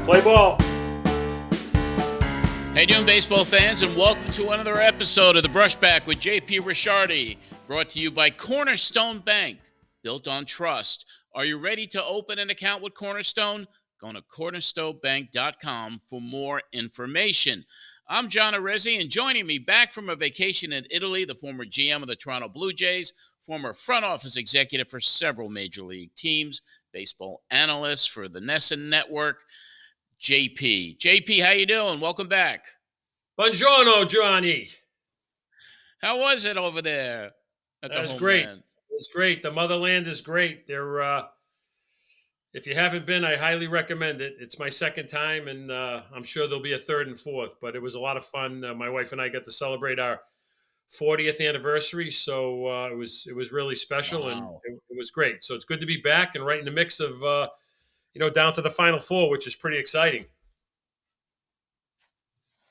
Play ball. How you doing, baseball fans, and welcome to another episode of the Brushback with JP Ricciardi, brought to you by Cornerstone Bank, built on trust. Are you ready to open an account with Cornerstone? Go to cornerstonebank.com for more information. I'm John Arezzi, and joining me back from a vacation in Italy, the former GM of the Toronto Blue Jays, former front office executive for several major league teams, baseball analyst for the NESN Network, JP. JP, how you doing? Welcome back. Buongiorno, Johnny. How was it over there at the homeland? Great. It was great. The motherland is great. If you haven't been, I highly recommend it. It's my second time, and I'm sure there'll be a third and fourth. But it was a lot of fun. My wife and I got to celebrate our 40th anniversary, so it was really special. Wow. And it was great. So it's good to be back and right in the mix of down to the Final Four, which is pretty exciting.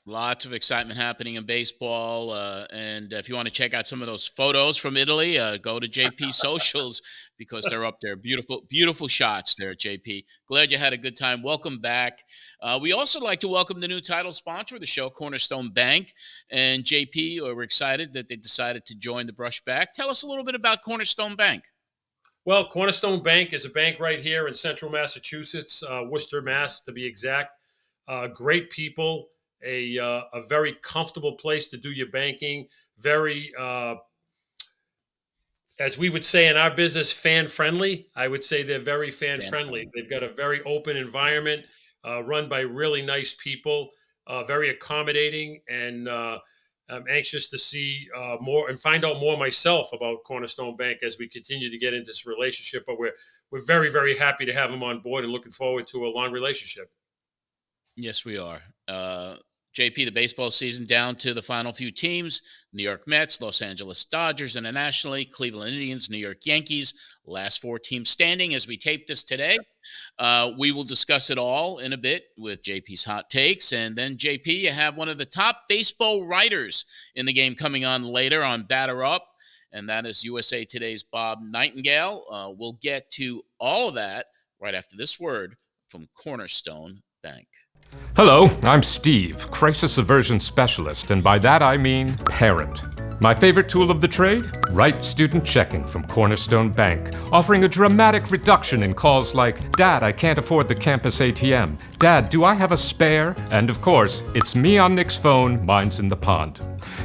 Lots of excitement happening in baseball. And if you want to check out some of those photos from Italy, go to JP Socials because they're up there. Beautiful, beautiful shots there, JP. Glad you had a good time. Welcome back. We also like to welcome the new title sponsor of the show, Cornerstone Bank. And JP, we're excited that they decided to join the Brushback. Tell us a little bit about Cornerstone Bank. Well, Cornerstone Bank is a bank right here in central Massachusetts, Worcester, Mass, to be exact. Great people. A very comfortable place to do your banking, very, as we would say in our business, fan-friendly. I would say they're very fan-friendly. They've got a very open environment, run by really nice people, very accommodating, and I'm anxious to see more and find out more myself about Cornerstone Bank as we continue to get into this relationship. But we're very, very happy to have them on board and looking forward to a long relationship. Yes, we are. JP, the baseball season down to the final few teams: New York Mets, Los Angeles Dodgers internationally, Cleveland Indians, New York Yankees, last four teams standing as we tape this today. We will discuss it all in a bit with JP's hot takes. And then, JP, you have one of the top baseball writers in the game coming on later on Batter Up, and that is USA Today's Bob Nightengale. We'll get to all of that right after this word from Cornerstone Bank. Hello, I'm Steve, crisis aversion specialist, and by that I mean parent. My favorite tool of the trade? Right Student Checking from Cornerstone Bank, offering a dramatic reduction in calls like, Dad, I can't afford the campus ATM. Dad, do I have a spare? And of course, it's me on Nick's phone, mine's in the pond.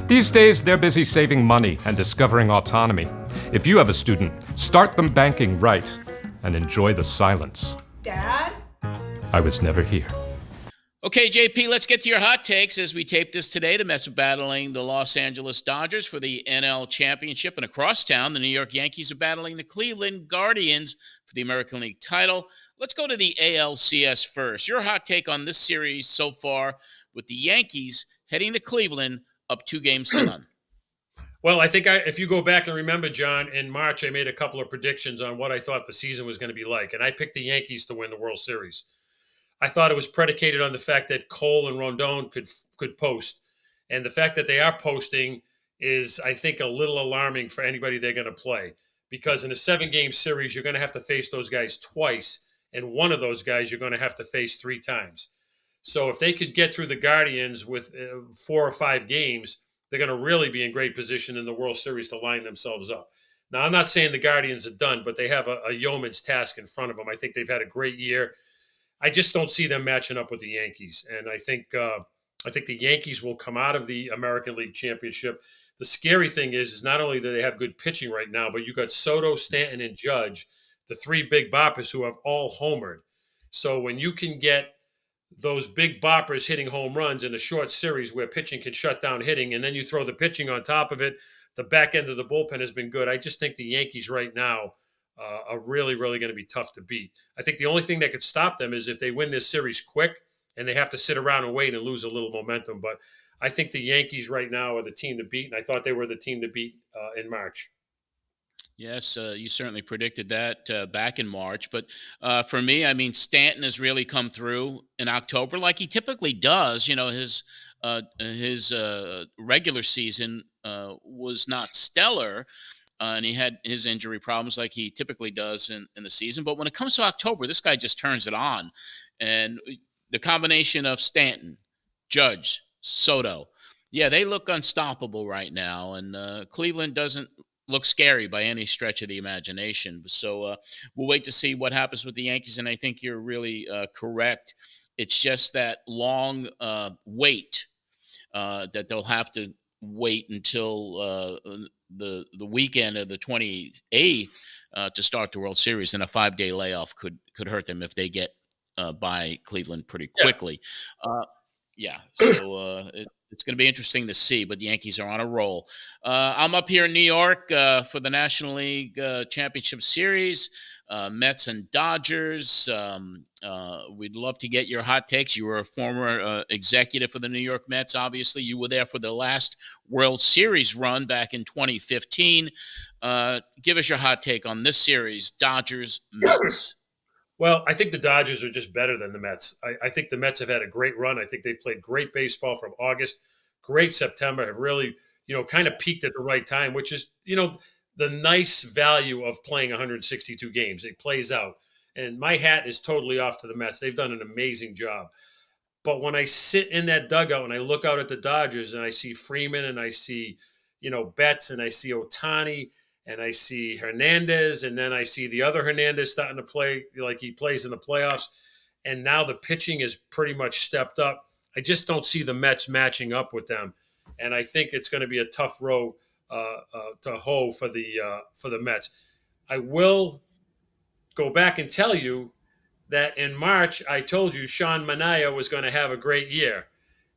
These days, they're busy saving money and discovering autonomy. If you have a student, start them banking right and enjoy the silence. Dad? I was never here. Okay, JP, let's get to your hot takes. As we tape this today, the Mets are battling the Los Angeles Dodgers for the NL Championship, and across town, the New York Yankees are battling the Cleveland Guardians for the American League title. Let's go to the ALCS first. Your hot take on this series so far, with the Yankees heading to Cleveland up 2-0. Well, I think if you go back and remember, John, in March, I made a couple of predictions on what I thought the season was going to be like, and I picked the Yankees to win the World Series. I thought it was predicated on the fact that Cole and Rondon could post. And the fact that they are posting is, I think, a little alarming for anybody they're going to play. Because in a 7-game series, you're going to have to face those guys twice. And one of those guys you're going to have to face 3 times. So if they could get through the Guardians with 4 or 5 games, they're going to really be in great position in the World Series to line themselves up. Now, I'm not saying the Guardians are done, but they have a yeoman's task in front of them. I think they've had a great year. I just don't see them matching up with the Yankees. And I think the Yankees will come out of the American League Championship. The scary thing is not only do they have good pitching right now, but you got Soto, Stanton, and Judge, the 3 big boppers who have all homered. So when you can get those big boppers hitting home runs in a short series where pitching can shut down hitting, and then you throw the pitching on top of it, the back end of the bullpen has been good. I just think the Yankees right now are really, really going to be tough to beat. I think the only thing that could stop them is if they win this series quick and they have to sit around and wait and lose a little momentum. But I think the Yankees right now are the team to beat, and I thought they were the team to beat in March. Yes, you certainly predicted that back in March. But for me, I mean, Stanton has really come through in October like he typically does. You know, his regular season was not stellar. And he had his injury problems like he typically does in the season. But when it comes to October, this guy just turns it on. And the combination of Stanton, Judge, Soto, yeah, they look unstoppable right now, and Cleveland doesn't look scary by any stretch of the imagination. So we'll wait to see what happens with the Yankees, and I think you're really correct. It's just that long wait that they'll have to wait until the weekend of the 28th to start the World Series, and a 5-day layoff could hurt them if they get by Cleveland pretty quickly. It's going to be interesting to see, but the Yankees are on a roll. I'm up here in New York for the National League Championship Series, Mets and Dodgers. We'd love to get your hot takes. You were a former executive for the New York Mets. Obviously, you were there for the last World Series run back in 2015. Give us your hot take on this series, Dodgers, Mets. Well, I think the Dodgers are just better than the Mets. I think the Mets have had a great run. I think they've played great baseball from August, great September, have really, kind of peaked at the right time, which is, the nice value of playing 162 games. It plays out. And my hat is totally off to the Mets. They've done an amazing job. But when I sit in that dugout and I look out at the Dodgers and I see Freeman and I see, Betts and I see Ohtani and I see Hernandez, and then I see the other Hernandez starting to play like he plays in the playoffs. And now the pitching is pretty much stepped up. I just don't see the Mets matching up with them. And I think it's going to be a tough row to hoe for the Mets. I will go back and tell you that in March, I told you Sean Manaea was going to have a great year.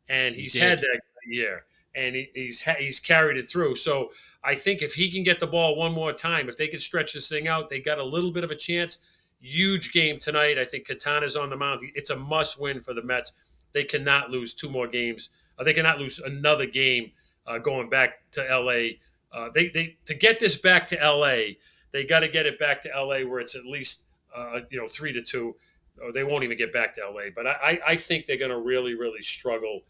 And he's had that great year. And he's carried it through. So I think if he can get the ball one more time, if they can stretch this thing out, they got a little bit of a chance. Huge game tonight. I think Quintana's on the mound. It's a must-win for the Mets. They cannot lose 2 more games. They cannot lose another game going back to L.A. They to get this back to L.A., they got to get it back to L.A. where it's at least 3-2. They won't even get back to L.A. But I think they're going to really, really struggle.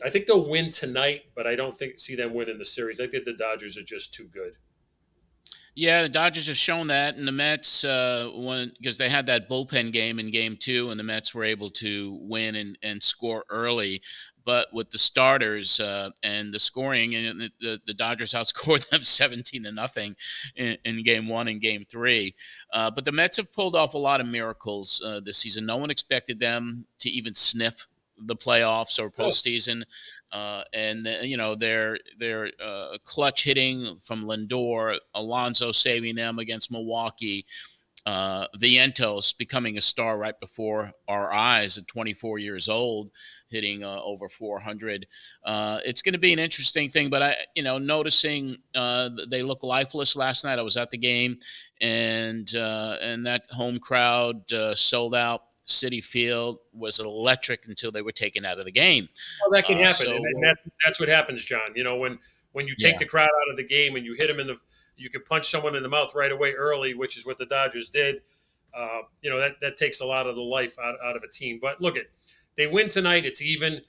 I think they'll win tonight, but I don't see them winning the series. I think the Dodgers are just too good. Yeah, the Dodgers have shown that, and the Mets, because they had that bullpen game in Game 2, and the Mets were able to win and score early. But with the starters and the scoring, and the Dodgers outscored them 17-0 in Game 1 and Game 3. But the Mets have pulled off a lot of miracles this season. No one expected them to even sniff the playoffs or postseason, and their clutch hitting from Lindor, Alonso saving them against Milwaukee, Vientos becoming a star right before our eyes at 24 years old, hitting over 400. It's going to be an interesting thing, but noticing they look lifeless last night. I was at the game, and that home crowd sold out. Citi Field was electric until they were taken out of the game. Well, that can happen, and that's what happens, John. When you take the crowd out of the game and you hit them you can punch someone in the mouth right away early, which is what the Dodgers did. That takes a lot of the life out of a team. But look, they win tonight. It's even.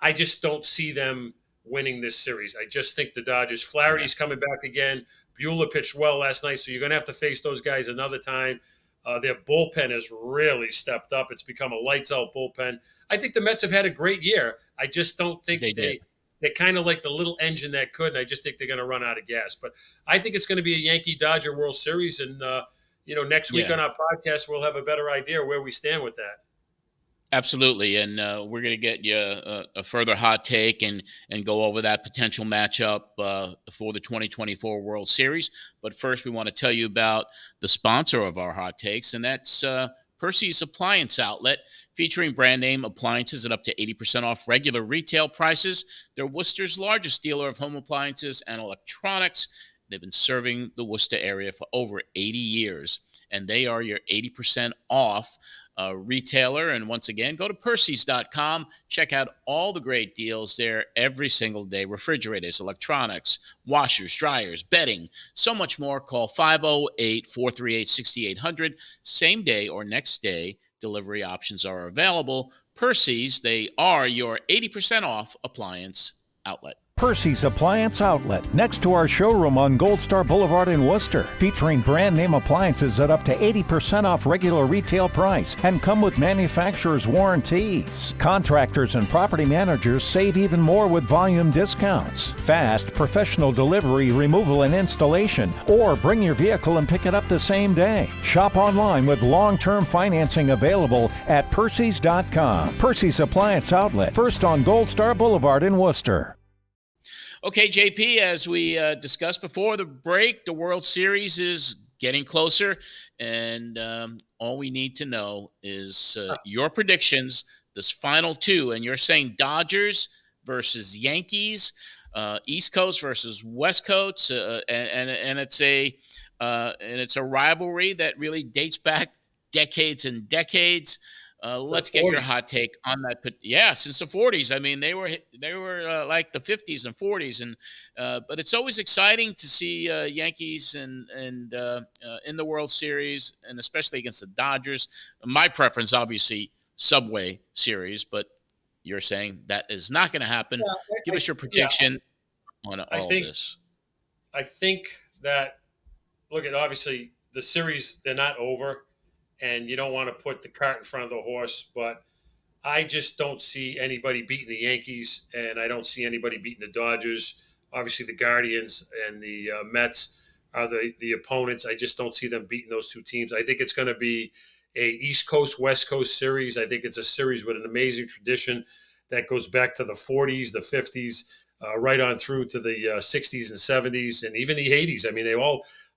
I just don't see them winning this series. I just think the Dodgers. Flaherty's coming back again. Buehler pitched well last night, so you're going to have to face those guys another time. Their bullpen has really stepped up. It's become a lights-out bullpen. I think the Mets have had a great year. I just don't think they're kind of like the little engine that could, and I just think they're going to run out of gas. But I think it's going to be a Yankee-Dodger World Series, and next week on our podcast, we'll have a better idea where we stand with that. Absolutely, and we're going to get you a further hot take and go over that potential matchup for the 2024 World Series. But first, we want to tell you about the sponsor of our hot takes, and that's Percy's Appliance Outlet, featuring brand name appliances at up to 80% off regular retail prices. They're Worcester's largest dealer of home appliances and electronics. They've been serving the Worcester area for over 80 years, and they are your 80% off retailer. And once again, go to Percy's.com. Check out all the great deals there every single day. Refrigerators, electronics, washers, dryers, bedding, so much more. Call 508-438-6800. Same day or next day delivery options are available. Percy's, they are your 80% off appliance outlet. Percy's Appliance Outlet, next to our showroom on Gold Star Boulevard in Worcester, featuring brand name appliances at up to 80% off regular retail price and come with manufacturer's warranties. Contractors and property managers save even more with volume discounts. Fast, professional delivery, removal, and installation, or bring your vehicle and pick it up the same day. Shop online with long-term financing available at Percy's.com. Percy's Appliance Outlet, first on Gold Star Boulevard in Worcester. Okay, JP, as we discussed before the break, the World Series is getting closer, and all we need to know is your predictions, this final two, and you're saying Dodgers versus Yankees, East Coast versus West Coast, and it's a rivalry that really dates back decades and decades. Let's get your hot take on that. Yeah, since the 40s. I mean, they were like the 50s and 40s, and but it's always exciting to see Yankees and in the World Series, and especially against the Dodgers. My preference, obviously, Subway Series, but you're saying that is not going to happen. Give us your prediction on all this. I think that obviously the series, they're not over. And you don't want to put the cart in front of the horse, but I just don't see anybody beating the Yankees, and I don't see anybody beating the Dodgers. Obviously, the Guardians and the Mets are the opponents. I just don't see them beating those two teams. I think it's going to be a East Coast, West Coast series. I think it's a series with an amazing tradition that goes back to the 40s, the 50s, right on through to the 60s and 70s, and even the 80s. I mean,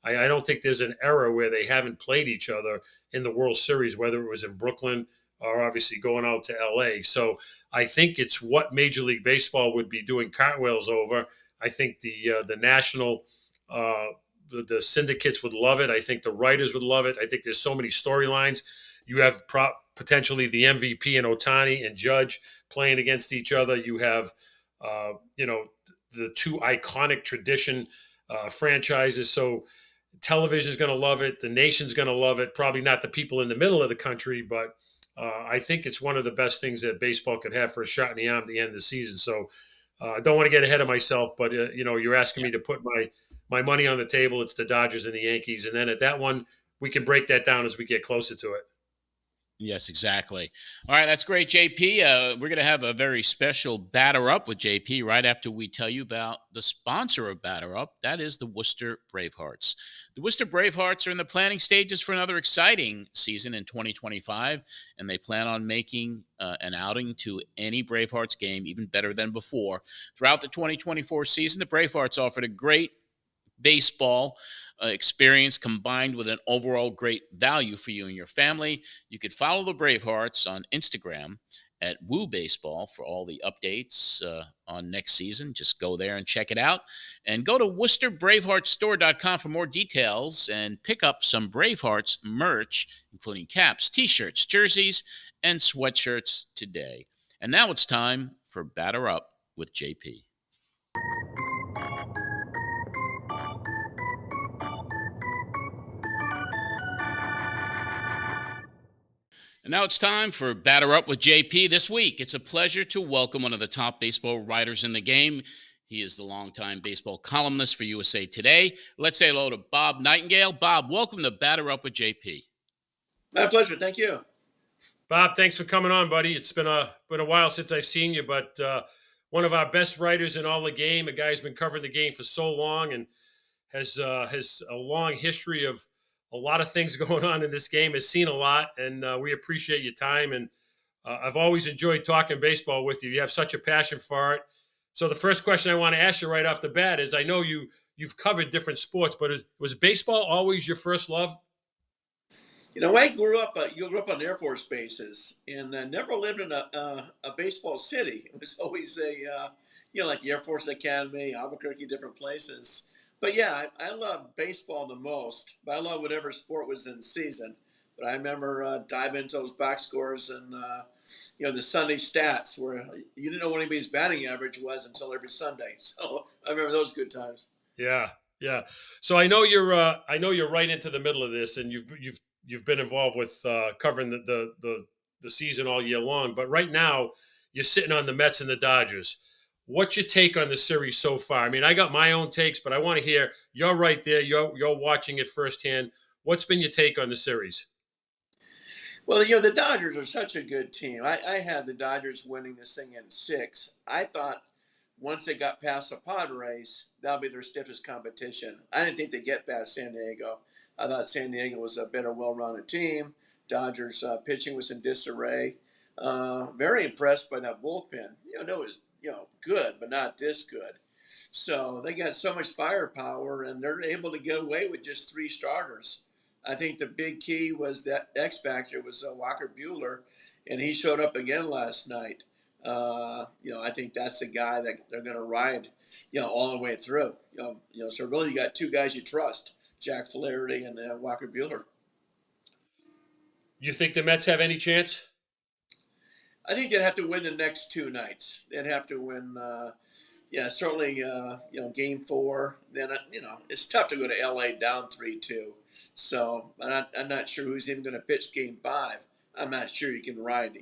I don't think there's an era where they haven't played each other in the World Series, whether it was in Brooklyn or obviously going out to LA. So I think it's what Major League Baseball would be doing cartwheels over. I think the national, the syndicates would love it. I think the writers would love it. I think there's so many storylines. You have potentially the MVP and Ohtani and Judge playing against each other. You have, the two iconic tradition franchises. So television is going to love it. The nation's going to love it. Probably not the people in the middle of the country, but I think it's one of the best things that baseball could have for a shot in the arm at the end of the season. So I don't want to get ahead of myself, but you're asking me to put my money on the table. It's the Dodgers and the Yankees, and then at that one, we can break that down as we get closer to it. Yes, exactly. All right, that's great, JP. We're going to have a very special Batter Up with JP right after we tell you about the sponsor of Batter Up. That is the Worcester Bravehearts. The Worcester Bravehearts are in the planning stages for another exciting season in 2025, and they plan on making an outing to any Bravehearts game even better than before. Throughout the 2024 season, the Bravehearts offered a great baseball experience combined with an overall great value for you and your family. You could follow the Bravehearts on Instagram at Woo Baseball for all the updates on next season. Just go there and check it out. And go to WorcesterBraveheartsStore.com for more details and pick up some Bravehearts merch, including caps, t-shirts, jerseys, and sweatshirts today. And now it's time for Batter Up with JP. And now it's time for Batter Up with JP this week. It's a pleasure to welcome one of the top baseball writers in the game. He is the longtime baseball columnist for USA Today. Let's say hello to Bob Nightengale. Bob, welcome to Batter Up with JP. My pleasure. Thank you. Bob, thanks for coming on, buddy. It's been a while since I've seen you, but one of our best writers in all the game, a guy who's been covering the game for so long and has a long history of a lot of things going on in this game, has seen a lot, and we appreciate your time. And I've always enjoyed talking baseball with you. You have such a passion for it. So the first question I want to ask you right off the bat is, I know you've covered different sports, but was baseball always your first love? I grew up on Air Force bases and never lived in a baseball city. It was always like the Air Force Academy, Albuquerque, different places. But yeah, I love baseball the most, but I love whatever sport was in season. But I remember diving into those box scores and, the Sunday stats where you didn't know what anybody's batting average was until every Sunday. So I remember those good times. Yeah. So I know you're right into the middle of this, and you've been involved with covering the season all year long. But right now, you're sitting on the Mets and the Dodgers. What's your take on the series so far? I mean, I got my own takes, but I want to hear, you're right there. You're watching it firsthand. What's been your take on the series? Well, the Dodgers are such a good team. I had the Dodgers winning this thing in 6. I thought once they got past the Padres, that'll be their stiffest competition. I didn't think they'd get past San Diego. I thought San Diego was a better, well-rounded team. Dodgers pitching was in disarray. Very impressed by that bullpen. It was good, but not this good. So they got so much firepower, and they're able to get away with just 3 starters. I think the big key was that X factor was Walker Buehler, and he showed up again last night. I think that's the guy that they're going to ride, all the way through. So really you got 2 guys you trust, Jack Flaherty and Walker Buehler. You think the Mets have any chance? I think they'd have to win the next 2 nights. They'd have to win, certainly, game 4. Then, it's tough to go to LA down 3-2. So I'm not sure who's even going to pitch game 5. I'm not sure you can ride,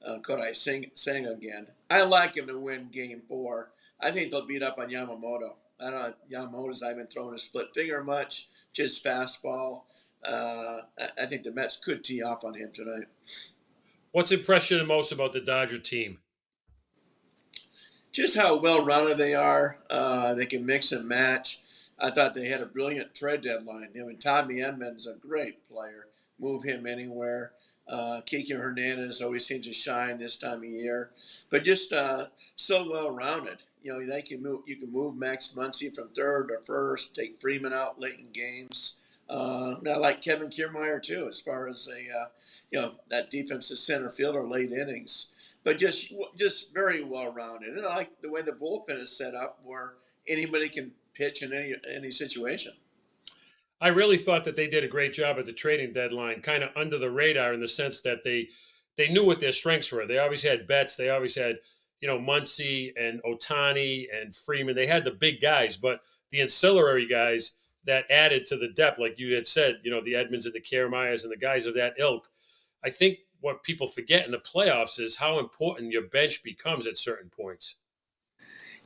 Kodai Singh again. I like him to win game 4. I think they'll beat up on Yamamoto. I don't know, Yamamoto's not even throwing a split finger much, just fastball. I think the Mets could tee off on him tonight. What's impressed you the most about the Dodger team? Just how well-rounded they are. They can mix and match. I thought they had a brilliant trade deadline. Tommy Edman's a great player. Move him anywhere. Kike Hernandez always seems to shine this time of year. But just so well-rounded. They can move. You can move Max Muncy from third or first. Take Freeman out late in games. And I like Kevin Kiermaier too, as far as that defensive center fielder late innings. But just very well-rounded. And I like the way the bullpen is set up, where anybody can pitch in any situation. I really thought that they did a great job at the trading deadline, kind of under the radar, in the sense that they knew what their strengths were. They always had Betts. They always had, Muncy and Ohtani and Freeman. They had the big guys, but the ancillary guys that added to the depth, like you had said, the Edmonds and the Kiermaiers and the guys of that ilk. I think what people forget in the playoffs is how important your bench becomes at certain points.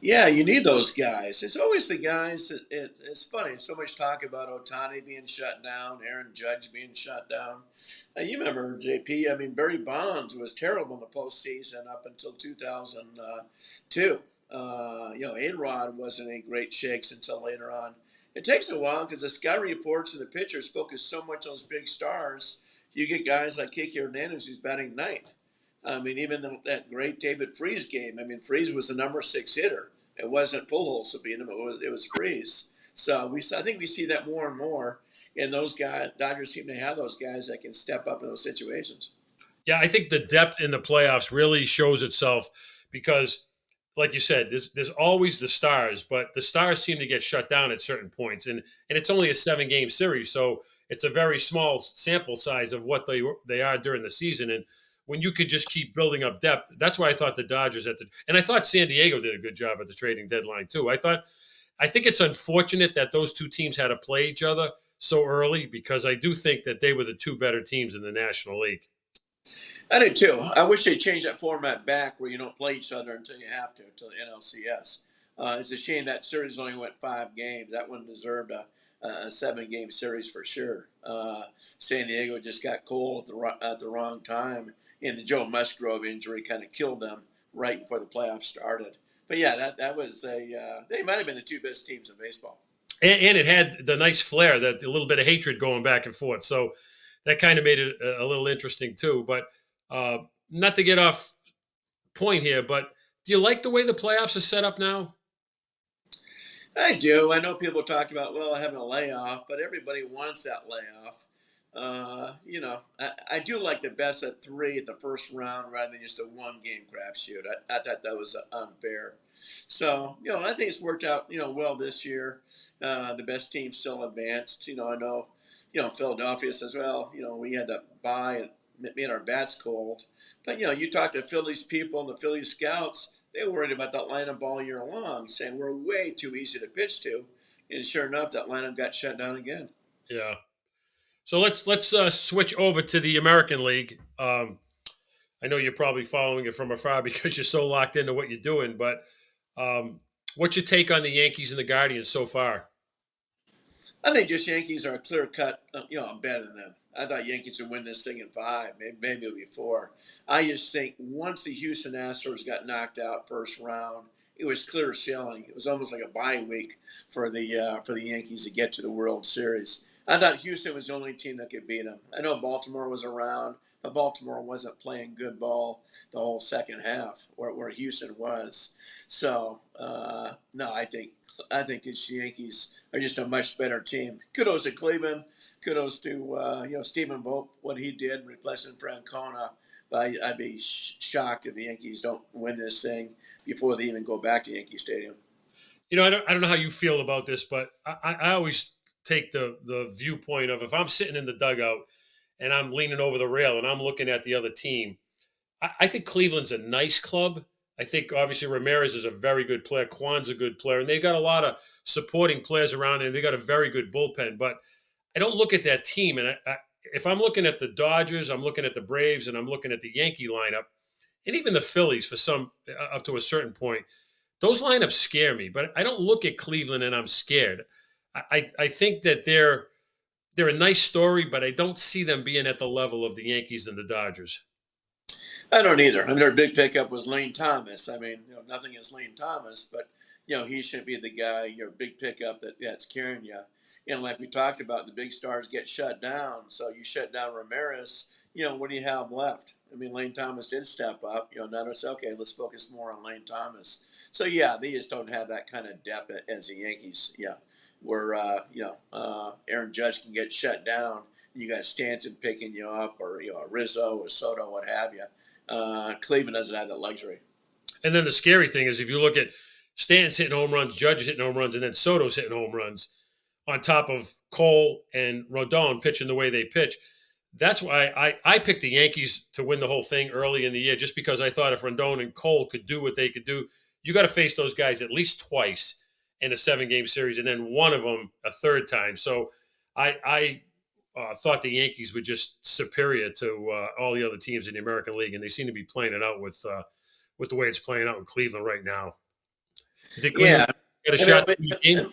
Yeah, you need those guys. It's always the guys. It's funny. So much talk about Ohtani being shut down, Aaron Judge being shut down. You remember, JP, Barry Bonds was terrible in the postseason up until 2002. A-Rod wasn't any great shakes until later on. It takes a while because the scouting reports and the pitchers focus so much on those big stars. You get guys like Kike Hernandez who's batting ninth. Even that great David Freese game. Freese was the number 6 hitter. It wasn't Pujols who beat him. It was Freese. So I think we see that more and more. And those guys, Dodgers seem to have those guys that can step up in those situations. Yeah, I think the depth in the playoffs really shows itself because, like you said, there's always the stars, but the stars seem to get shut down at certain points. And it's only a 7-game series, so it's a very small sample size of what they are during the season. And when you could just keep building up depth, that's why I thought the Dodgers and I thought San Diego did a good job at the trading deadline too. I think it's unfortunate that those 2 teams had to play each other so early, because I do think that they were the 2 better teams in the National League. I did too. I wish they changed that format back where you don't play each other until you have to, until the NLCS. It's a shame that series only went 5 games. That one deserved a 7-game series for sure. San Diego just got cold at the wrong time, and the Joe Musgrove injury kind of killed them right before the playoffs started. But yeah, that was they might have been the 2 best teams in baseball. And it had the nice flair, that a little bit of hatred going back and forth. So that kind of made it a little interesting too. But not to get off point here, but do you like the way the playoffs are set up now? I do. I know people talked about, having a layoff, but everybody wants that layoff. I do like the best of 3 at the first round rather than just a 1-game crapshoot. I thought that was unfair. So, I think it's worked out, well this year. The best team still advanced. I know, Philadelphia says, we had to buy and made our bats cold. But, you talk to Phillies people, the Phillies scouts, they worried about that lineup all year long, saying we're way too easy to pitch to. And sure enough, that lineup got shut down again. Yeah. So let's switch over to the American League. I know you're probably following it from afar because you're so locked into what you're doing, but What's your take on the Yankees and the Guardians so far? I think just Yankees are a clear cut, I'm better than them. I thought Yankees would win this thing in 5, maybe it'll be 4. I just think once the Houston Astros got knocked out first round, it was clear sailing. It was almost like a bye week for the Yankees to get to the World Series. I thought Houston was the only team that could beat them. I know Baltimore was around, but Baltimore wasn't playing good ball the whole second half, where Houston was. So no, I think these Yankees are just a much better team. Kudos to Cleveland. Kudos to Stephen Vogt, what he did replacing Francona. But I'd be shocked if the Yankees don't win this thing before they even go back to Yankee Stadium. I don't know how you feel about this, but I always take the viewpoint of, if I'm sitting in the dugout and I'm leaning over the rail and I'm looking at the other team, I think Cleveland's a nice club. I think obviously Ramirez is a very good player. Kwan's a good player, and they got a lot of supporting players around, and they got a very good bullpen. But I don't look at that team, and if I'm looking at the Dodgers, I'm looking at the Braves, and I'm looking at the Yankee lineup, and even the Phillies for some up to a certain point. Those lineups scare me, but I don't look at Cleveland and I'm scared. I think that they're a nice story, but I don't see them being at the level of the Yankees and the Dodgers. I don't either. I mean, their big pickup was Lane Thomas. I mean, nothing against Lane Thomas, but he should be the guy, your big pickup that's carrying you. And like we talked about, the big stars get shut down. So you shut down Ramirez. What do you have left? I mean, Lane Thomas did step up. Now it's okay. Let's focus more on Lane Thomas. So yeah, they just don't have that kind of depth as the Yankees. Yeah, where Aaron Judge can get shut down. You got Stanton picking you up, or Rizzo or Soto, what have you. Cleveland doesn't have that luxury. And then the scary thing is, if you look at Stanton's hitting home runs, Judge is hitting home runs, and then Soto's hitting home runs on top of Cole and Rodon pitching the way they pitch. That's why I picked the Yankees to win the whole thing early in the year, just because I thought if Rodon and Cole could do what they could do, you got to face those guys at least twice in a 7-game series, and then one of them a third time. So I thought the Yankees were just superior to all the other teams in the American League, and they seem to be playing it out with the way it's playing out in Cleveland right now. You think Cleveland got a shot in the game?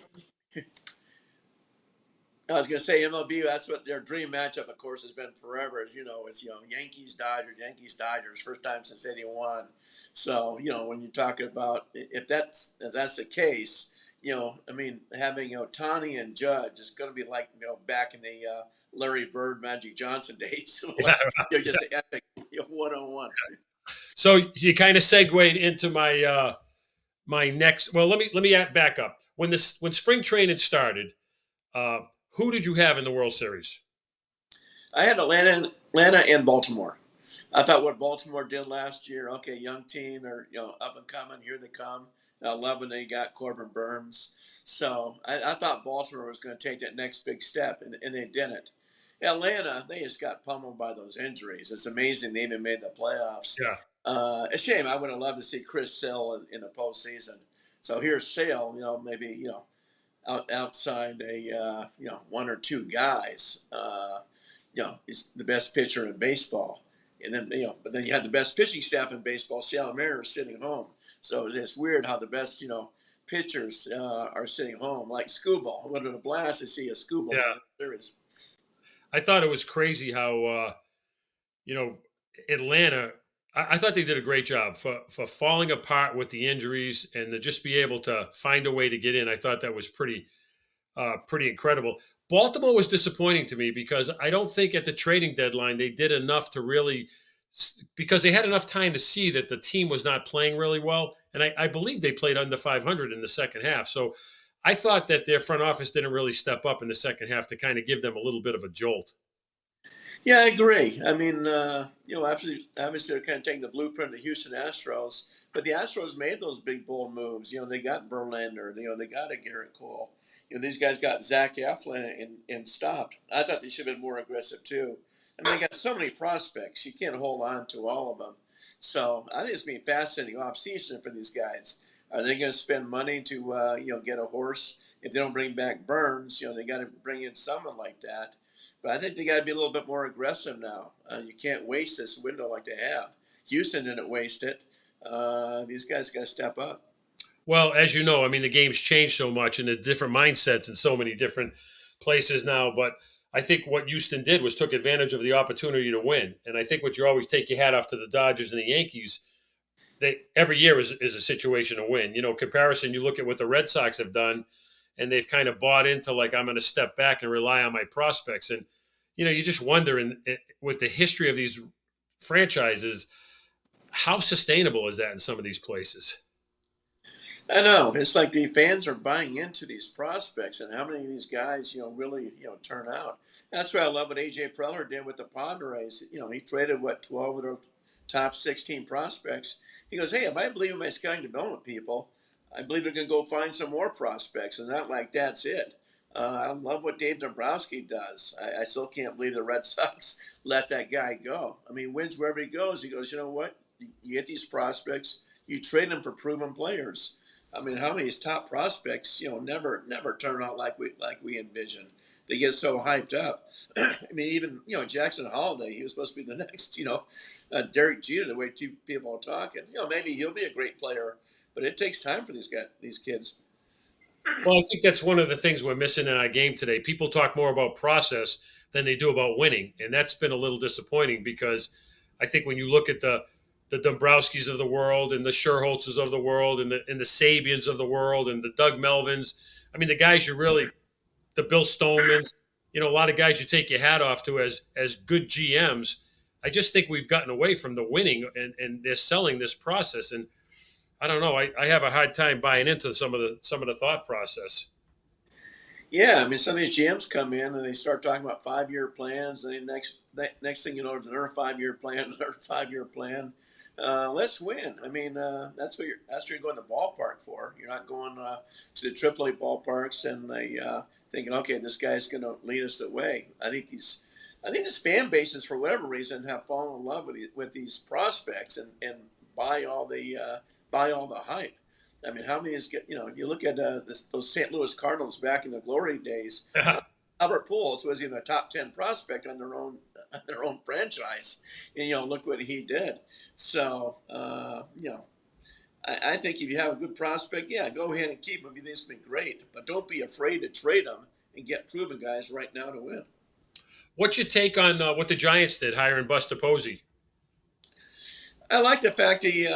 I was going to say MLB. That's what their dream matchup, of course, has been forever. It's Yankees Dodgers, first time since '81. So when you're talking about if that's the case, having Ohtani and Judge is going to be like back in the Larry Bird, Magic Johnson days. They're just epic, 1-on-1. So you kind of segued into my next. Well, let me back up. When spring training started, who did you have in the World Series? I had Atlanta and Baltimore. I thought what Baltimore did last year. Okay, young team, they're up and coming. Here they come. I love when they got Corbin Burns. So I thought Baltimore was going to take that next big step, and they didn't. Atlanta, they just got pummeled by those injuries. It's amazing they even made the playoffs. Yeah. A shame. I would have loved to see Chris Sale in the postseason. So here's Sale, maybe, outside a, one or two guys, is the best pitcher in baseball. And then, but then you have the best pitching staff in baseball, Seattle Mariners, sitting home. So it's weird how the best, pitchers are sitting home, like Scooble. What a blast to see a Scooble in the series. I thought it was crazy how, Atlanta, I thought they did a great job for falling apart with the injuries and to just be able to find a way to get in. I thought that was pretty incredible. Baltimore was disappointing to me because I don't think at the trading deadline they did enough to really, because they had enough time to see that the team was not playing really well. And I believe they played under 500 in the second half. So I thought that their front office didn't really step up in the second half to kind of give them a little bit of a jolt. Yeah, I agree. I mean, obviously they're kind of taking the blueprint of the Houston Astros, but the Astros made those big, bold moves. They got Verlander, they got a Garrett Cole. These guys got Zach Eflin and stopped. I thought they should have been more aggressive too. I mean, they got so many prospects. You can't hold on to all of them. So I think it's going to be a fascinating offseason for these guys. Are they going to spend money to, get a horse? If they don't bring back Burns, they got to bring in someone like that. But I think they got to be a little bit more aggressive now. You can't waste this window like they have. Houston didn't waste it. These guys got to step up. Well, as you know, I mean, the game's changed so much and the different mindsets in so many different places now. But I think what Houston did was took advantage of the opportunity to win. And I think what you always take your hat off to the Dodgers and the Yankees, they every year is a situation to win. You know, comparison, you look at what the Red Sox have done, and they've kind of bought into like, I'm going to step back and rely on my prospects. And, you know, you just wonder with the history of these franchises, how sustainable is that in some of these places? I know. It's like the fans are buying into these prospects, and how many of these guys, really, turn out. That's why I love what AJ Preller did with the Padres. He traded 12 of their top 16 prospects. He goes, hey, if I believe in my scouting development people, I believe they're going to go find some more prospects, and not like that's it. I love what Dave Dombrowski does. I still can't believe the Red Sox let that guy go. I mean, wins wherever he goes. He goes, you know what? You get these prospects, you trade them for proven players. I mean, how many of these top prospects, never turn out like we envision. They get so hyped up. I mean, even Jackson Holiday, he was supposed to be the next, Derek Jeter. The way two people are talking, maybe he'll be a great player, but it takes time for these kids. Well, I think that's one of the things we're missing in our game today. People talk more about process than they do about winning, and that's been a little disappointing because I think when you look at the Dombrowskis of the world and the Sherholtzes of the world and the Sabians of the world and the Doug Melvins, I mean the guys you really, the Bill Stonemans, a lot of guys you take your hat off to as good GMs. I just think we've gotten away from the winning, and they're selling this process, and I don't know. I have a hard time buying into some of the thought process. Yeah, I mean, some of these GMs come in and they start talking about 5-year plans, and then next thing you know, another 5-year plan, another 5-year plan. Let's win. I mean, that's what you're going to the ballpark for. You're not going to the AAA ballparks and thinking, okay, this guy's going to lead us the way. I think these fan bases, for whatever reason, have fallen in love with these prospects and buy all the hype. I mean, how many is you look at those St. Louis Cardinals back in the glory days. Albert Pujols was even a top 10 prospect on their own franchise, and look what he did. So I think if you have a good prospect, yeah, go ahead and keep him. You think it's going to be great, but don't be afraid to trade them and get proven guys right now to win. What's your take on what the Giants did, hiring Buster Posey? I like the fact he,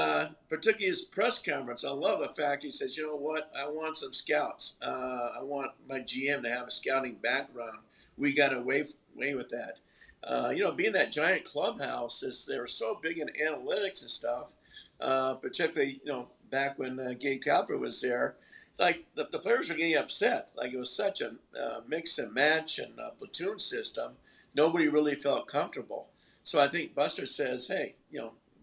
particularly his press conference, I love the fact he says, you know what, I want some scouts. I want my GM to have a scouting background. We got away with that. Being that giant clubhouse, they were so big in analytics and stuff, particularly, back when Gabe Kapler was there. It's like the players were getting upset. Like it was such a mix and match and platoon system. Nobody really felt comfortable. So I think Buster says, hey,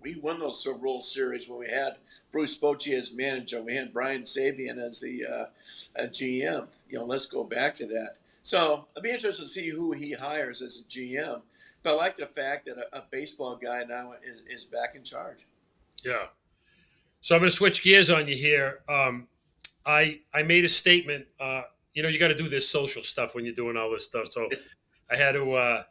we won those World Series when we had Bruce Bochy as manager. We had Brian Sabian as the GM. Let's go back to that. So I'd be interested to see who he hires as a GM. But I like the fact that a baseball guy now is back in charge. Yeah. So I'm going to switch gears on you here. I made a statement. You got to do this social stuff when you're doing all this stuff. So I had to.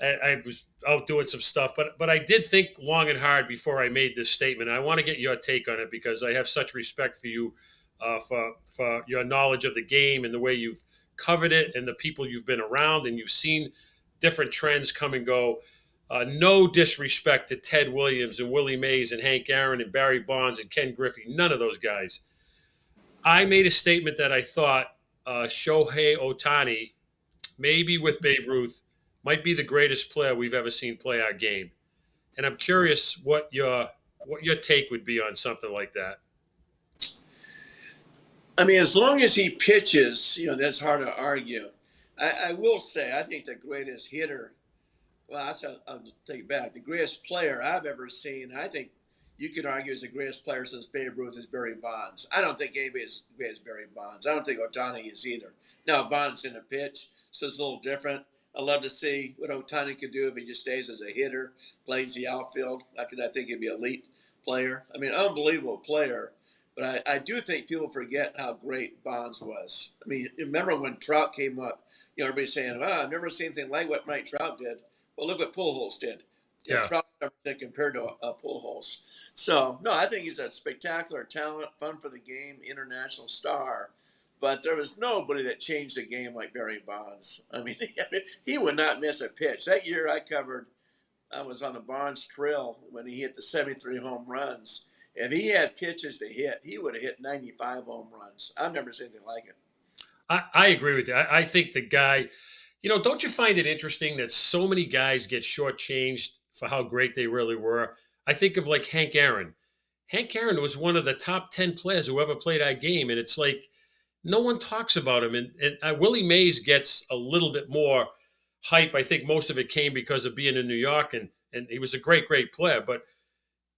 I was out doing some stuff, but I did think long and hard before I made this statement. I want to get your take on it because I have such respect for you, for your knowledge of the game and the way you've covered it and the people you've been around and you've seen different trends come and go. No disrespect to Ted Williams and Willie Mays and Hank Aaron and Barry Bonds and Ken Griffey. None of those guys. I made a statement that I thought Shohei Ohtani, maybe with Babe Ruth, might be the greatest player we've ever seen play our game. And I'm curious what your take would be on something like that. I mean, as long as he pitches, that's hard to argue. I will say, I think the greatest hitter, I'll take it back. The greatest player I've ever seen, I think you could argue is the greatest player since Babe Ruth is Barry Bonds. I don't think anybody is great as Barry Bonds. I don't think Ohtani is either. Now, Bonds in a pitch, so it's a little different. I'd love to see what Ohtani could do if he just stays as a hitter, plays the outfield. I think he'd be an elite player. I mean, unbelievable player. But I do think people forget how great Bonds was. I mean, remember when Trout came up, everybody's saying, I've never seen anything like what Mike Trout did. Well, look what Pujols did. Yeah. Trout compared to a Pujols. So, no, I think he's a spectacular talent, fun for the game, international star. But there was nobody that changed the game like Barry Bonds. I mean, he would not miss a pitch. That year I was on the Bonds trail when he hit the 73 home runs. If he had pitches to hit, he would have hit 95 home runs. I've never seen anything like it. I agree with you. I think the guy, don't you find it interesting that so many guys get shortchanged for how great they really were? I think of like Hank Aaron. Hank Aaron was one of the top 10 players who ever played our game. And it's like, no one talks about him. And Willie Mays gets a little bit more hype. I think most of it came because of being in New York, and he was a great, great player. But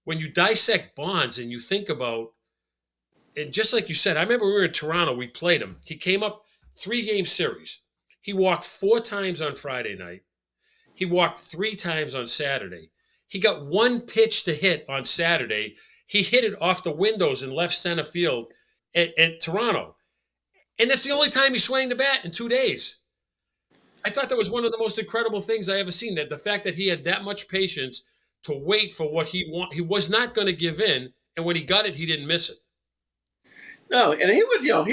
when you dissect Bonds and you think about, and just like you said, I remember we were in Toronto, we played him. He came up 3-game series. He walked 4 times on Friday night. He walked 3 times on Saturday. He got 1 pitch to hit on Saturday. He hit it off the windows in left center field at Toronto. And that's the only time he swung the bat in 2 days. I thought that was one of the most incredible things I ever seen, that the fact that he had that much patience to wait for what he want. He was not going to give in. And when he got it, he didn't miss it. No, and he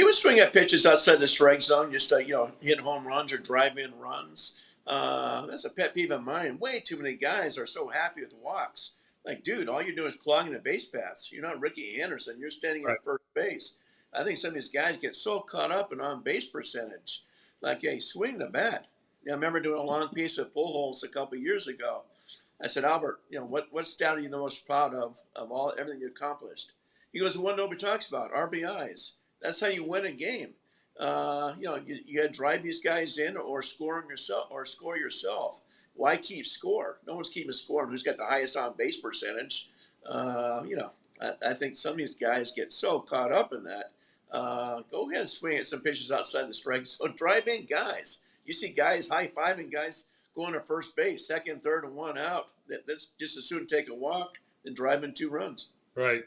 would swing at pitches outside the strike zone, just hit home runs or drive-in runs. That's a pet peeve of mine. Way too many guys are so happy with walks. Like, dude, all you're doing is clogging the base paths. You're not Ricky Anderson. You're standing at first base. I think some of these guys get so caught up in on-base percentage. Like, hey, swing the bat. I remember doing a long piece with Pujols a couple of years ago. I said, Albert, what stat are you the most proud of everything you accomplished? He goes, the one nobody talks about, RBIs. That's how you win a game. You got to drive these guys in or score yourself. Why keep score? No one's keeping score. Who's got the highest on-base percentage? I think some of these guys get so caught up in that. Go ahead and swing at some pitches outside the strike zone. Drive in guys. You see guys high-fiving guys going to first base, second, third, and 1 out. That's just as soon take a walk than drive in 2 runs. Right.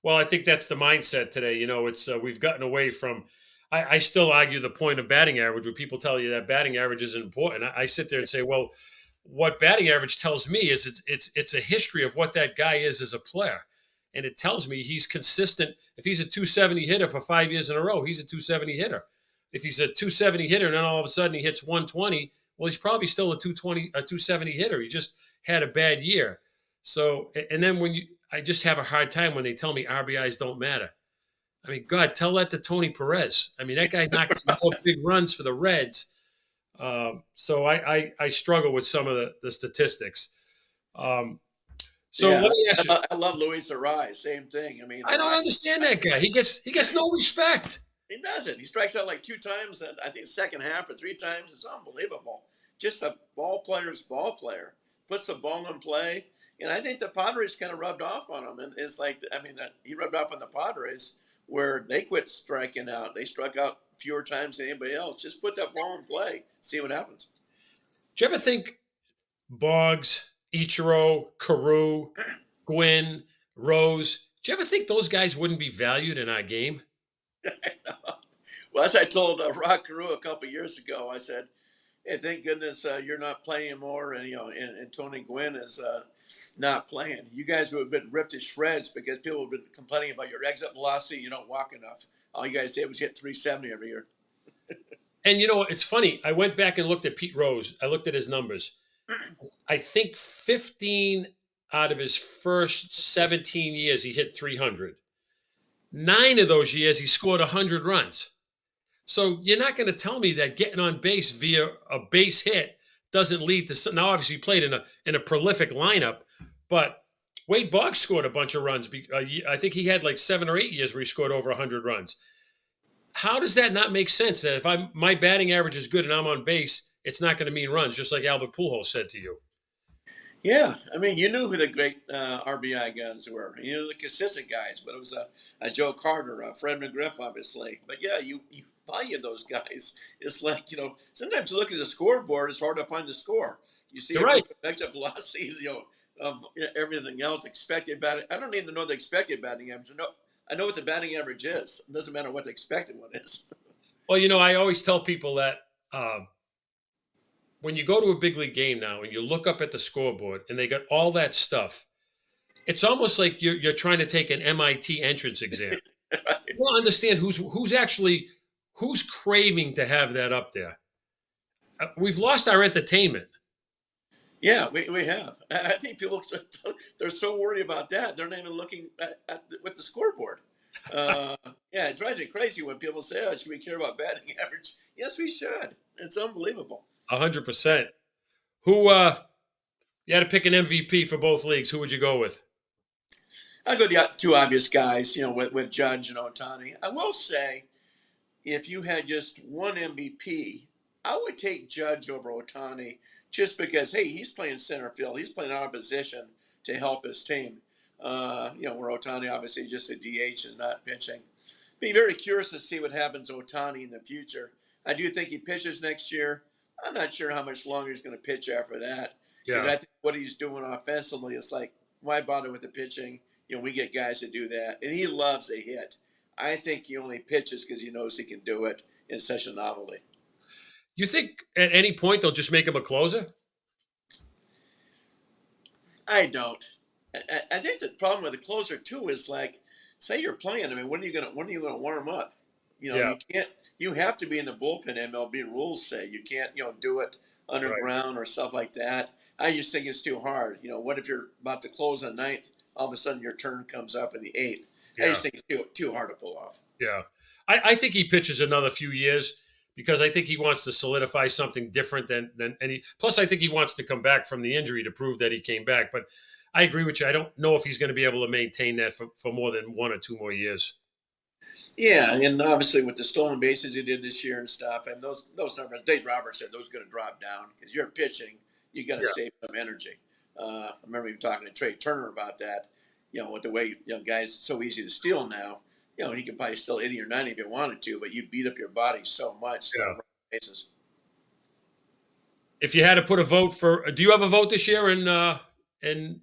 Well, I think that's the mindset today. It's we've gotten away from. I still argue the point of batting average, where people tell you that batting average isn't important. I sit there and say, well, what batting average tells me is it's a history of what that guy is as a player. And it tells me he's consistent. If he's a 270 hitter for 5 years in a row, he's a 270 hitter. If he's a 270 hitter and then all of a sudden he hits 120, well, he's probably still a 270 hitter. He just had a bad year. So, and then I just have a hard time when they tell me RBIs don't matter. I mean, God, tell that to Tony Perez. I mean, that guy knocked out big runs for the Reds. So I struggle with some of the statistics. Let me ask you. I love Luis Arraez. Same thing. I mean, I don't understand that guy. He gets no respect. He doesn't. He strikes out like 2 times, and I think second half or 3 times. It's unbelievable. Just a ball player's ball player. Puts the ball in play. And I think the Padres kind of rubbed off on him. And it's like, he rubbed off on the Padres where they quit striking out. They struck out fewer times than anybody else. Just put that ball in play. See what happens. Do you ever think Boggs, Ichiro, Carew, Gwynn, Rose, do you ever think those guys wouldn't be valued in our game? Well, as I told Rock Carew a couple of years ago, I said, hey, thank goodness you're not playing anymore, and Tony Gwynn is not playing. You guys would have been ripped to shreds because people have been complaining about your exit velocity. You don't walk enough. All you guys did was hit 370 every year. And it's funny. I went back and looked at Pete Rose. I looked at his numbers. I think 15 out of his first 17 years, he hit 300. 9 of those years, he scored 100 runs. So you're not going to tell me that getting on base via a base hit doesn't lead to. Now, obviously, he played in a prolific lineup, but Wade Boggs scored a bunch of runs. I think he had like 7 or 8 years where he scored over 100 runs. How does that not make sense? That if my batting average is good and I'm on base, it's not going to mean runs, just like Albert Pujols said to you. Yeah, I mean, you knew who the great RBI guys were. You knew the consistent guys, but it was a Joe Carter, a Fred McGriff, obviously. But yeah, you value those guys. It's like, sometimes you look at the scoreboard, it's hard to find the score. You see exit velocity, everything else, expected batting. I don't even know the expected batting average. I know what the batting average is. It doesn't matter what the expected one is. Well, I always tell people that when you go to a big league game now and you look up at the scoreboard and they got all that stuff, it's almost like you're trying to take an MIT entrance exam. You don't understand who's craving to have that up there. We've lost our entertainment. Yeah, we have. I think people, they're so worried about that, they're not even looking with the scoreboard. Yeah, it drives me crazy when people say, "Oh, should we care about batting average?" Yes, we should. It's unbelievable. 100%. Who you had to pick an MVP for both leagues? Who would you go with? I'll go the two obvious guys, with Judge and Ohtani. I will say, if you had just one MVP, I would take Judge over Ohtani just because, hey, he's playing center field. He's playing out of position to help his team. Where Ohtani obviously just a DH and not pitching. Be very curious to see what happens to Ohtani in the future. I do think he pitches next year. I'm not sure how much longer he's going to pitch after that. Because I think what he's doing offensively is like, why bother with the pitching? We get guys to do that. And he loves a hit. I think he only pitches because he knows he can do it in such a novelty. You think at any point they'll just make him a closer? I don't. I think the problem with the closer too is like, say you're playing. I mean, when are you gonna warm up? You can't. You have to be in the bullpen. MLB rules say you can't. Do it underground or stuff like that. I just think it's too hard. What if you're about to close on ninth? All of a sudden, your turn comes up in the eighth. Yeah. I just think it's too hard to pull off. Yeah, I think he pitches another few years because I think he wants to solidify something different than any. Plus, I think he wants to come back from the injury to prove that he came back. But I agree with you. I don't know if he's going to be able to maintain that for more than 1 or 2 more years. Yeah, and obviously with the stolen bases he did this year and stuff, and those numbers, Dave Roberts said those are going to drop down because you're pitching, you got to save some energy. I remember even talking to Trey Turner about that. With the way guys, it's so easy to steal now. He could probably steal 80 or 90 if he wanted to, but you beat up your body so much. Yeah. Bases. If you had to put a vote for, do you have a vote this year in the? National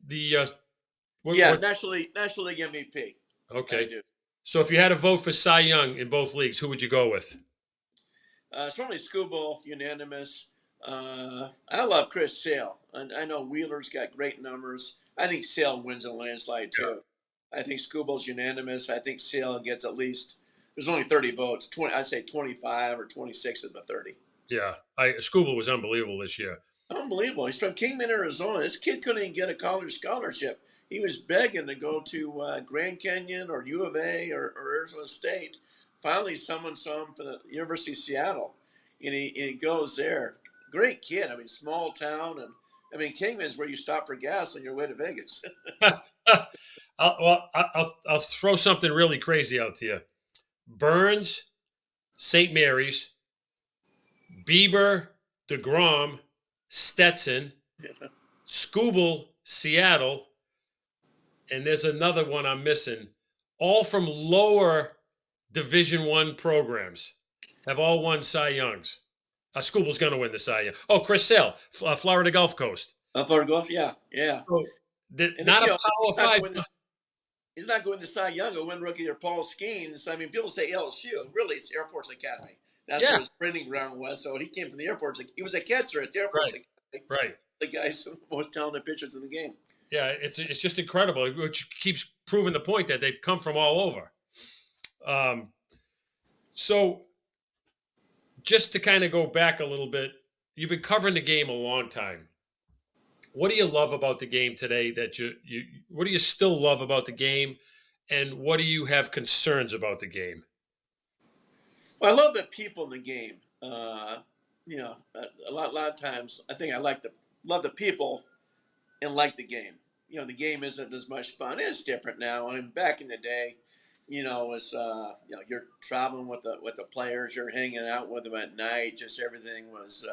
League MVP. Okay. I do. So if you had to vote for Cy Young in both leagues, who would you go with? Certainly Scooble, unanimous. I love Chris Sale. And I know Wheeler's got great numbers. I think Sale wins a landslide too. I think Scooble's unanimous. I think Sale gets at least, there's only 30 votes. I'd say 25 or 26 of the 30. Yeah. Scooble was unbelievable this year. Unbelievable. He's from Kingman, Arizona. This kid couldn't even get a college scholarship. He was begging to go to Grand Canyon or U of A or Arizona State. Finally, someone saw him for the University of Seattle, and he goes there. Great kid. I mean, small town, and I mean, Kingman's where you stop for gas on your way to Vegas. I'll throw something really crazy out to you. Burns, St. Mary's, Bieber, DeGrom, Stetson, Scooble, Seattle, and there's another one I'm missing. All from lower Division I programs have all won Cy Youngs. Scooble's going to win the Cy Young. Oh, Chris Sale, Florida Gulf Coast. Florida Gulf, yeah. So, not a Power 5. He's not going to Cy Young or win rookie or Paul Skeens. I mean, people say LSU. Really, it's Air Force Academy. That's where his sprinting ground was. So he came from the Air Force. He was a catcher at the Air Force Academy. Right. The guy's most talented pitchers in the game. Yeah, it's just incredible, which keeps proving the point that they come from all over. So just to kind of go back a little bit, you've been covering the game a long time. What do you love about the game today that what do you still love about the game, and what do you have concerns about the game? Well, I love the people in the game. A lot of times I think I love the people and like the game. The game isn't as much fun. It's different now. I mean, back in the day, it's you're traveling with the players, you're hanging out with them at night. Just everything was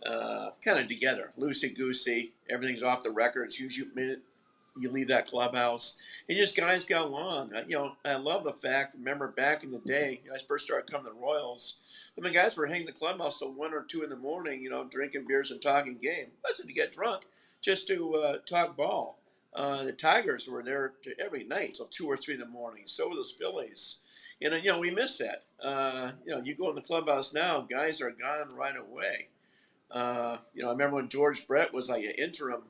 kind of together, loosey goosey. Everything's off the records. Usually, you leave that clubhouse, and just guys got along. I love the fact. Remember back in the day, I first started coming to the Royals. I mean, guys were hanging the clubhouse till 1 or 2 in the morning. Drinking beers and talking game. It wasn't to get drunk, just to talk ball. The Tigers were there every night till 2 or 3 in the morning. So were those Phillies. We miss that. You go in the clubhouse now, guys are gone right away. I remember when George Brett was like an interim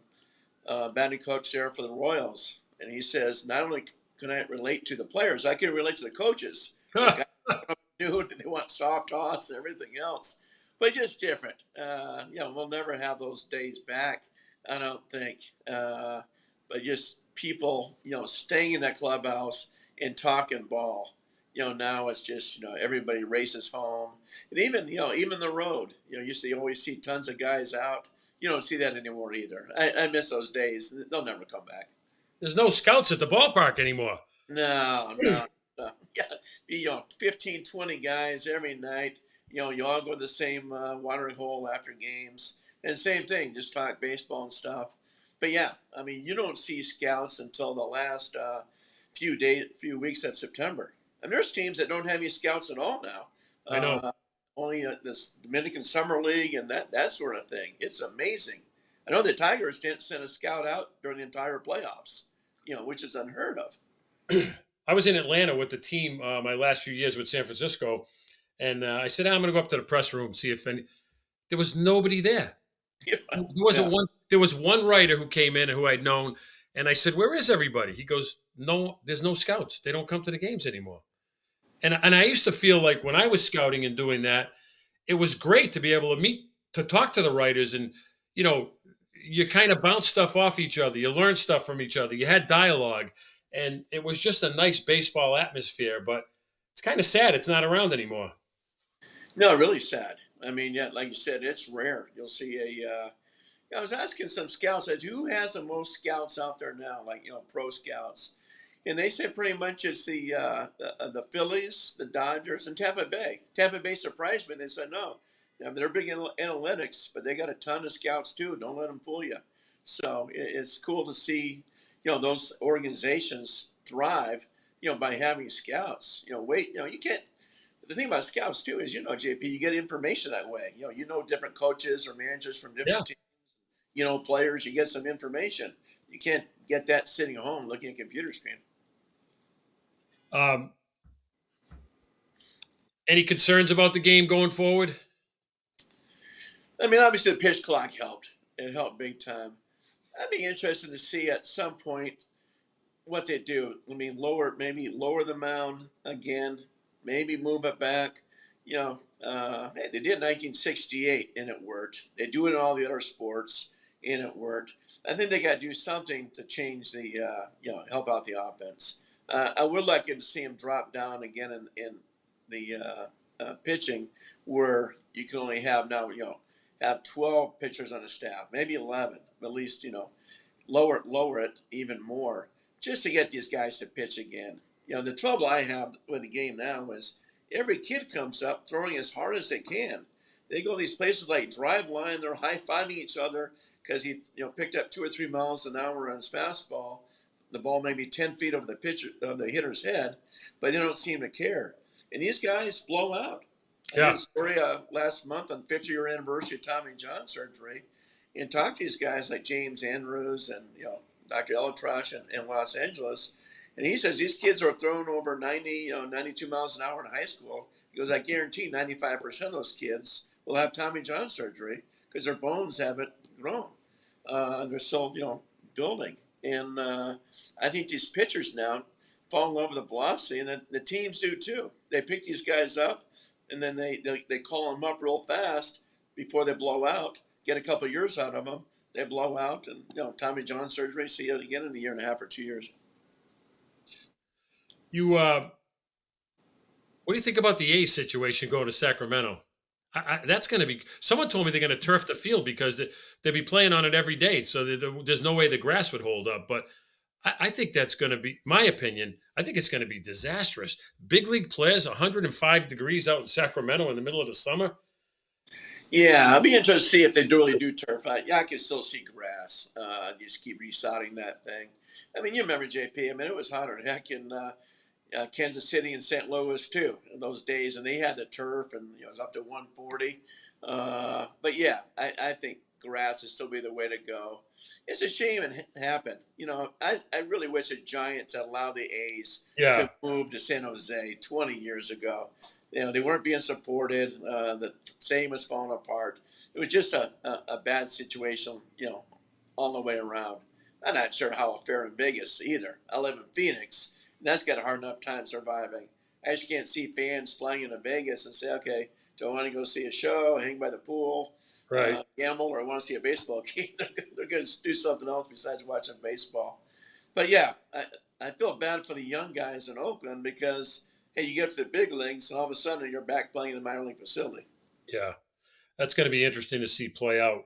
batting coach there for the Royals, and he says, not only can I relate to the players, I can relate to the coaches. Like, I knew they want soft toss and everything else, but just different. We'll never have those days back, I don't think. But just people, staying in that clubhouse and talking ball. Now it's just, everybody races home. And even the road, used to always see tons of guys out. You don't see that anymore either. I miss those days. They'll never come back. There's no scouts at the ballpark anymore. No. Yeah, 15, 20 guys every night. You all go to the same watering hole after games. And same thing, just talk baseball and stuff. But yeah, I mean, you don't see scouts until the last few weeks of September. And there's teams that don't have any scouts at all now. I know. Only this Dominican Summer League and that sort of thing. It's amazing. I know the Tigers didn't send a scout out during the entire playoffs, which is unheard of. I was in Atlanta with the team my last few years with San Francisco, and I said, I'm going to go up to the press room, see if any. There was nobody there. There wasn't one. There was one writer who came in who I'd known, and I said, "Where is everybody?" He goes, "No, there's no scouts. They don't come to the games anymore." And I used to feel like when I was scouting and doing that, it was great to be able to talk to the writers, and you kind of bounce stuff off each other. You learn stuff from each other. You had dialogue, and it was just a nice baseball atmosphere. But it's kind of sad it's not around anymore. No, really sad. I mean, yeah, like you said, it's rare. You'll see I was asking some scouts, who has the most scouts out there now, like, pro scouts? And they said pretty much it's the Phillies, the Dodgers, and Tampa Bay. Tampa Bay surprised me. They said, no, they're big in analytics, but they got a ton of scouts too. Don't let them fool you. So it's cool to see, those organizations thrive, by having scouts. You can't. The thing about scouts too is, JP, you get information that way. Different coaches or managers from different teams, players. You get some information. You can't get that sitting at home looking at a computer screen. Any concerns about the game going forward? I mean, obviously the pitch clock helped. It helped big time. I'd be interested to see at some point what they do. I mean, maybe lower the mound again, maybe move it back. They did it in 1968 and it worked. They do it in all the other sports and it worked. I think they got to do something to change the, help out the offense. I would like to see him drop down again in the pitching, where you can only have now, have 12 pitchers on a staff, maybe 11, but at least, lower it even more, just to get these guys to pitch again. The trouble I have with the game now is every kid comes up throwing as hard as they can. They go to these places like Driveline, they're high-fiving each other because he picked up 2 or 3 miles an hour on his fastball. The ball may be 10 feet over the hitter's head, but they don't seem to care. And these guys blow out. I did a story last month on the 50-year anniversary of Tommy John surgery, and talked to these guys like James Andrews and Dr. Elatrash in Los Angeles, and he says these kids are throwing over 92 miles an hour in high school. He goes, I guarantee 95% of those kids will have Tommy John surgery because their bones haven't grown. They're still building. And I think these pitchers now fall in love with the velocity, and the teams do too. They pick these guys up, and then they call them up real fast before they blow out, get a couple of years out of them. They blow out, and Tommy John surgery, see it again in a year and a half or 2 years. What do you think about the A's situation going to Sacramento? That's going to be. Someone told me they're going to turf the field because they'll be playing on it every day, so there's no way the grass would hold up. But I think that's going to be, my opinion. I think it's going to be disastrous. Big league players, 105 degrees out in Sacramento in the middle of the summer. Yeah, I'll be interested to see if they really do turf. I can still see grass. You just keep resodding that thing. I mean, you remember, JP, it was hotter than heck in Kansas City and St. Louis, too, in those days. And they had the turf, and it was up to 140. But, yeah, I think grass would still be the way to go. It's a shame it happened. I really wish the Giants had allowed the A's to move to San Jose 20 years ago. They weren't being supported. The stadium was falling apart. it was just a bad situation, all the way around. I'm not sure how fair in Vegas either. I live in Phoenix, and that's got a hard enough time surviving. I just can't see fans flying into Vegas and say, okay, do I want to go see a show, hang by the pool, Right. gamble, or I want to see a baseball game? They're going to do something else besides watching baseball. But yeah, I feel bad for the young guys in Oakland because, hey, you get to the big leagues, and all of a sudden you're back playing in the minor league facility. Yeah. That's going to be interesting to see play out.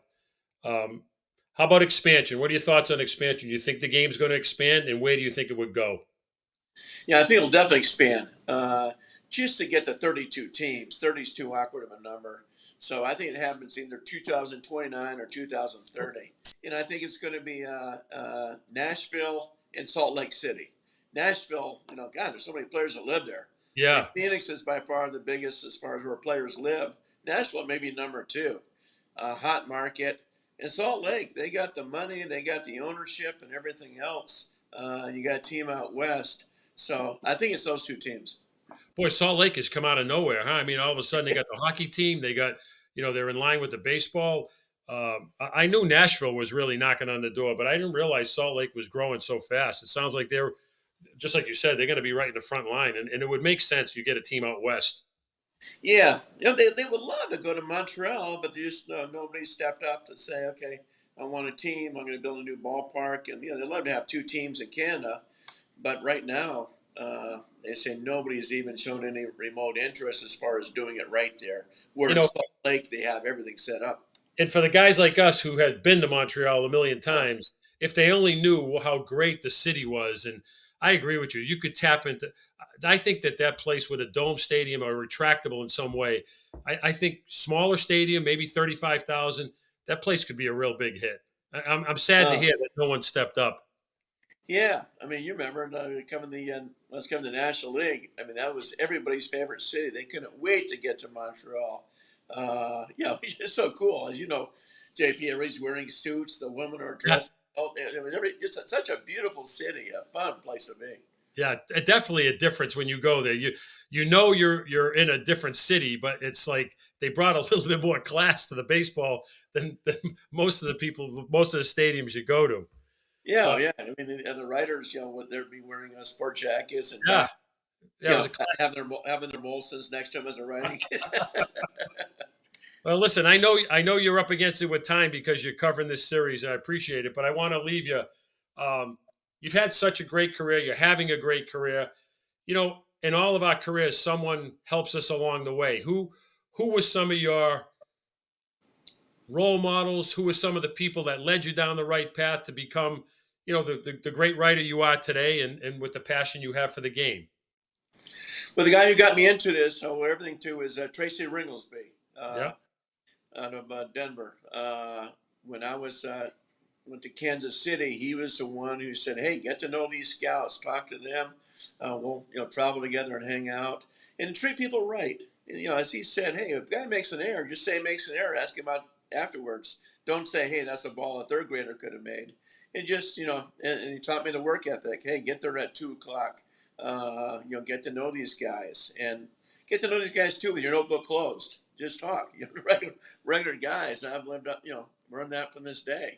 How about expansion? What are your thoughts on expansion? Do you think the game's going to expand, and where do you think it would go? Yeah, I think it'll definitely expand. Just to get to 32 teams, 30 is too awkward of a number. So I think it happens either 2029 or 2030. And I think it's going to be Nashville and Salt Lake City. Nashville, God, there's so many players that live there. Yeah. And Phoenix is by far the biggest as far as where players live. Nashville may be number 2. Hot market. And Salt Lake, they got the money, they got the ownership and everything else. You got a team out west. So I think it's those 2 teams. Boy, Salt Lake has come out of nowhere, huh? I mean, all of a sudden they got the hockey team. They got, they're in line with the baseball. I knew Nashville was really knocking on the door, but I didn't realize Salt Lake was growing so fast. It sounds like they're, just like you said, they're going to be right in the front line. And it would make sense. You get a team out west. Yeah, they would love to go to Montreal, but just nobody stepped up to say, okay, I want a team. I'm going to build a new ballpark. And, they'd love to have 2 teams in Canada. But right now, they say nobody's even shown any remote interest as far as doing it right there. Where in Salt Lake, they have everything set up. And for the guys like us who have been to Montreal a million times, if they only knew how great the city was, and I agree with you, you could tap into. I think that place with a dome stadium or retractable in some way, I think smaller stadium, maybe 35,000, that place could be a real big hit. I'm sad to hear that no one stepped up. Yeah, I mean, you remember coming to the National League. I mean, that was everybody's favorite city. They couldn't wait to get to Montreal. It's so cool. As you know, JP, everybody's wearing suits. The women are dressed. Just such a beautiful city, a fun place to be. Yeah, definitely a difference when you go there. You're in a different city, but it's like they brought a little bit more class to the baseball than most of the stadiums you go to. Yeah, yeah. I mean, and the writers, they'd be wearing sport jackets and having their Molsons next to them as they're writing. Well, listen, I know you're up against it with time because you're covering this series, and I appreciate it. But I want to leave you. You've had such a great career. You're having a great career. In all of our careers, someone helps us along the way. Who was some of your role models? Who were some of the people that led you down the right path to become, the great writer you are today, and with the passion you have for the game? Well, the guy who got me into this, everything too, is Tracy Ringlesby. Out of Denver. When I went to Kansas City, he was the one who said, "Hey, get to know these scouts, talk to them. We'll travel together and hang out and treat people right." And, as he said, "Hey, if a guy makes an error, just say makes an error. Ask him about afterwards. Don't say, hey, that's a ball a third grader could have made." And just and he taught me the work ethic. Hey, get there at 2:00. Get to know these guys and get to know these guys too with your notebook closed. Just talk, regular guys. And I've lived up, learned that from this day.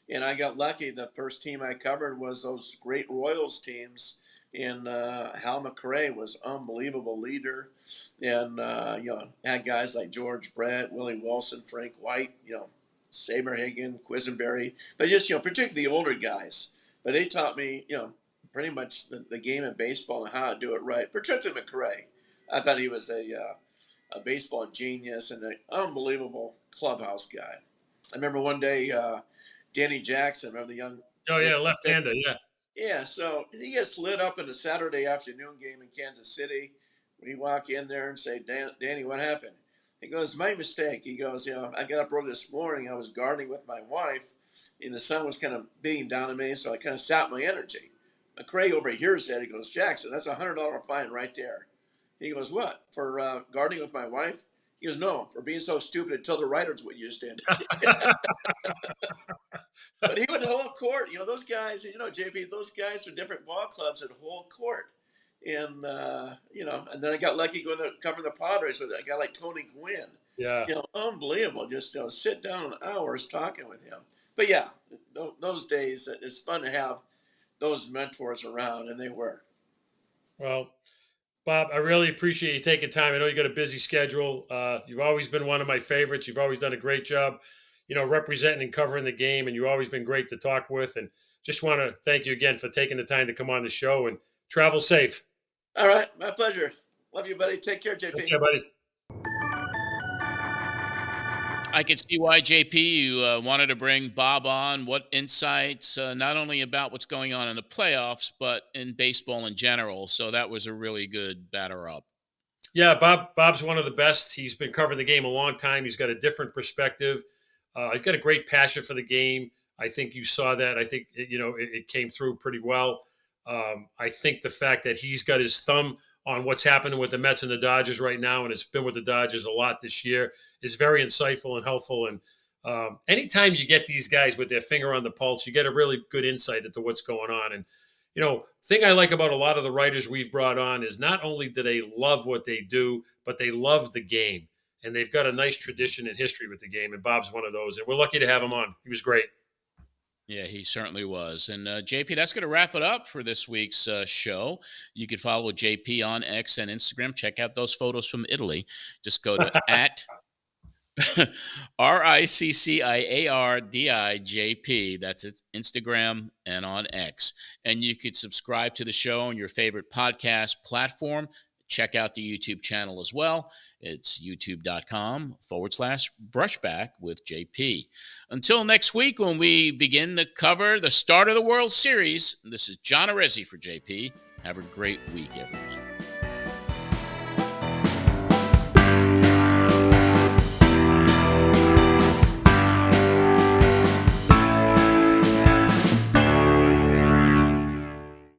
And I got lucky. The first team I covered was those great Royals teams. And Hal McRae was unbelievable leader. And, had guys like George Brett, Willie Wilson, Frank White, Saberhagen, Quisenberry. But just, particularly the older guys. But they taught me, pretty much the game of baseball and how to do it right. Particularly McRae. I thought he was a baseball genius and an unbelievable clubhouse guy. I remember one day, Danny Jackson, remember the young... Oh, yeah, left-hander, yeah. Yeah, so he gets lit up in a Saturday afternoon game in Kansas City. When you walk in there and say, Danny, what happened? He goes, my mistake. He goes, I got up early this morning. I was gardening with my wife, and the sun was kind of beating down on me, so I kind of sapped my energy. McRae overhears that. He goes, Jackson, that's a $100 fine right there. He goes, what, for gardening with my wife? He goes, no, for being so stupid to tell the writers what you just did. But he would hold court. Those guys, JP, those guys are different ball clubs that hold court. And, and then I got lucky going to cover the Padres with a guy like Tony Gwynn. Yeah. Unbelievable. Just sit down hours talking with him. But yeah, those days, it's fun to have those mentors around, and they were. Well, Bob, I really appreciate you taking time. I know you got a busy schedule. You've always been one of my favorites. You've always done a great job, representing and covering the game, and you've always been great to talk with. And just want to thank you again for taking the time to come on the show, and travel safe. All right, my pleasure. Love you, buddy. Take care, JP. Okay, buddy. I can see why, JP, you wanted to bring Bob on. What insights, not only about what's going on in the playoffs, but in baseball in general. So that was a really good batter up. Yeah, Bob's one of the best. He's been covering the game a long time. He's got a different perspective. He's got a great passion for the game. I think you saw that. I think it came through pretty well. I think the fact that he's got his thumb on what's happening with the Mets and the Dodgers right now, and it's been with the Dodgers a lot this year, is very insightful and helpful. And anytime you get these guys with their finger on the pulse, you get a really good insight into what's going on. And thing I like about a lot of the writers we've brought on is not only do they love what they do, but they love the game, and they've got a nice tradition and history with the game. And Bob's one of those, and we're lucky to have him on. He was great. Yeah, he certainly was. And JP, that's going to wrap it up for this week's show. You can follow JP on X and Instagram. Check out those photos from Italy. Just go to at RICCIARDIJP. That's it, Instagram and on X. And you could subscribe to the show on your favorite podcast platform. Check out the YouTube channel as well. It's youtube.com/brushback with JP. Until next week, when we begin to cover the start of the World Series, this is John Arezzi for JP. Have a great week, everyone.